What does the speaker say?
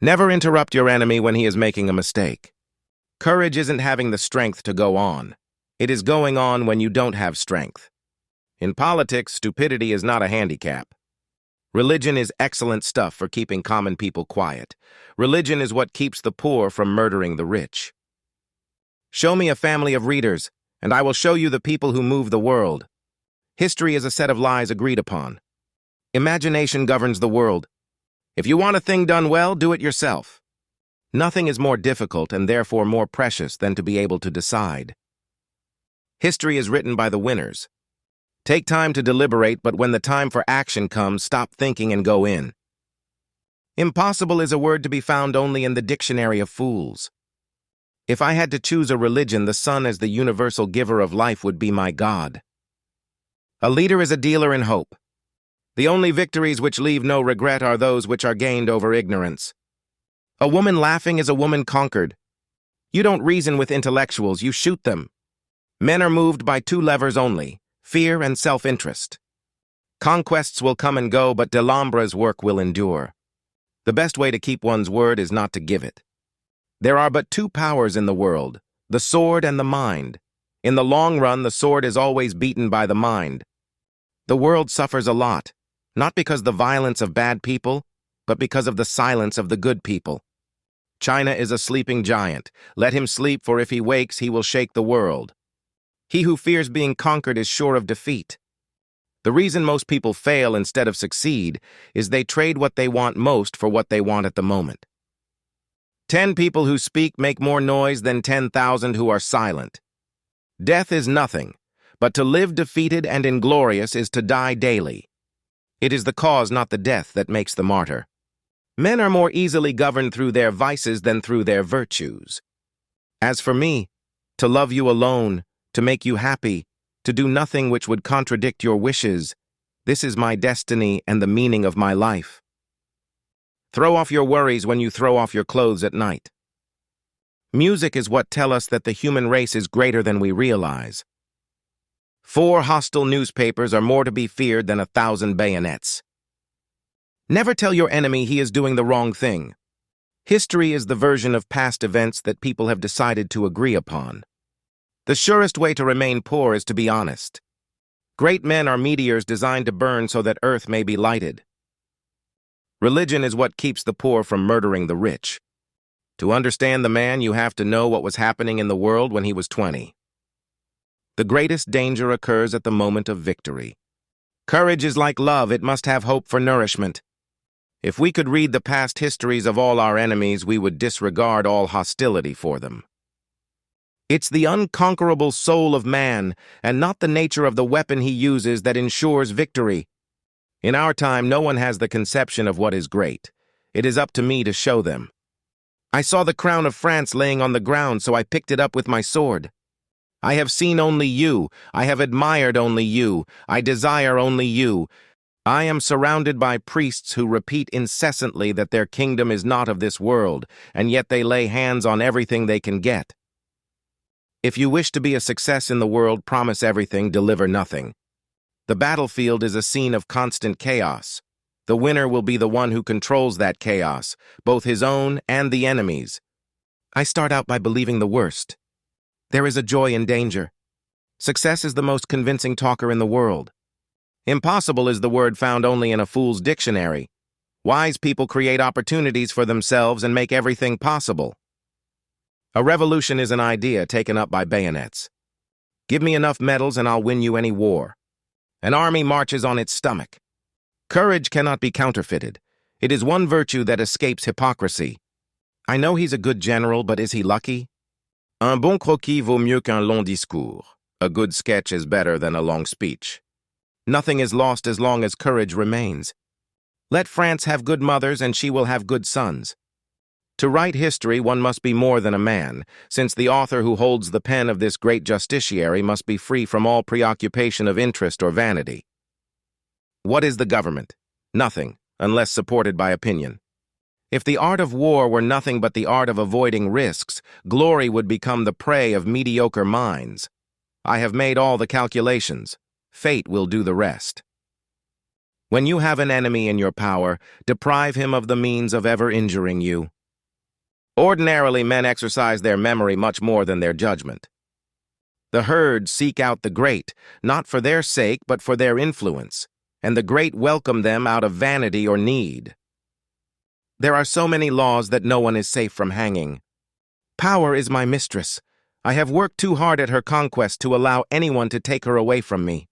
Never interrupt your enemy when he is making a mistake. Courage isn't having the strength to go on. It is going on when you don't have strength. In politics, stupidity is not a handicap. Religion is excellent stuff for keeping common people quiet. Religion is what keeps the poor from murdering the rich. Show me a family of readers, and I will show you the people who move the world. History is a set of lies agreed upon. Imagination governs the world. If you want a thing done well, do it yourself. Nothing is more difficult and therefore more precious than to be able to decide. History is written by the winners. Take time to deliberate, but when the time for action comes, stop thinking and go in. Impossible is a word to be found only in the dictionary of fools. If I had to choose a religion, the sun as the universal giver of life would be my God. A leader is a dealer in hope. The only victories which leave no regret are those which are gained over ignorance. A woman laughing is a woman conquered. You don't reason with intellectuals, you shoot them. Men are moved by two levers only, fear and self-interest. Conquests will come and go, but Delambre's work will endure. The best way to keep one's word is not to give it. There are but two powers in the world, the sword and the mind. In the long run, the sword is always beaten by the mind. The world suffers a lot, not because of the violence of bad people, but because of the silence of the good people. China is a sleeping giant. Let him sleep, for if he wakes, he will shake the world. He who fears being conquered is sure of defeat. The reason most people fail instead of succeed is they trade what they want most for what they want at the moment. 10 people who speak make more noise than 10,000 who are silent. Death is nothing, but to live defeated and inglorious is to die daily. It is the cause, not the death, that makes the martyr. Men are more easily governed through their vices than through their virtues. As for me, to love you alone, to make you happy, to do nothing which would contradict your wishes, this is my destiny and the meaning of my life. Throw off your worries when you throw off your clothes at night. Music is what tells us that the human race is greater than we realize. 4 hostile newspapers are more to be feared than 1,000 bayonets. Never tell your enemy he is doing the wrong thing. History is the version of past events that people have decided to agree upon. The surest way to remain poor is to be honest. Great men are meteors designed to burn so that earth may be lighted. Religion is what keeps the poor from murdering the rich. To understand the man, you have to know what was happening in the world when he was 20. The greatest danger occurs at the moment of victory. Courage is like love, it must have hope for nourishment. If we could read the past histories of all our enemies, we would disregard all hostility for them. It's the unconquerable soul of man, and not the nature of the weapon he uses, that ensures victory. In our time, no one has the conception of what is great. It is up to me to show them. I saw the crown of France laying on the ground, so I picked it up with my sword. I have seen only you. I have admired only you. I desire only you. I am surrounded by priests who repeat incessantly that their kingdom is not of this world, and yet they lay hands on everything they can get. If you wish to be a success in the world, promise everything, deliver nothing. The battlefield is a scene of constant chaos. The winner will be the one who controls that chaos, both his own and the enemy's. I start out by believing the worst. There is a joy in danger. Success is the most convincing talker in the world. Impossible is the word found only in a fool's dictionary. Wise people create opportunities for themselves and make everything possible. A revolution is an idea taken up by bayonets. Give me enough medals and I'll win you any war. An army marches on its stomach. Courage cannot be counterfeited. It is one virtue that escapes hypocrisy. I know he's a good general, but is he lucky? Un bon croquis vaut mieux qu'un long discours. A good sketch is better than a long speech. Nothing is lost as long as courage remains. Let France have good mothers and she will have good sons. To write history, one must be more than a man, since the author who holds the pen of this great justiciary must be free from all preoccupation of interest or vanity. What is the government? Nothing, unless supported by opinion. If the art of war were nothing but the art of avoiding risks, glory would become the prey of mediocre minds. I have made all the calculations. Fate will do the rest. When you have an enemy in your power, deprive him of the means of ever injuring you. Ordinarily, men exercise their memory much more than their judgment. The herd seek out the great, not for their sake, but for their influence, and the great welcome them out of vanity or need. There are so many laws that no one is safe from hanging. Power is my mistress. I have worked too hard at her conquest to allow anyone to take her away from me.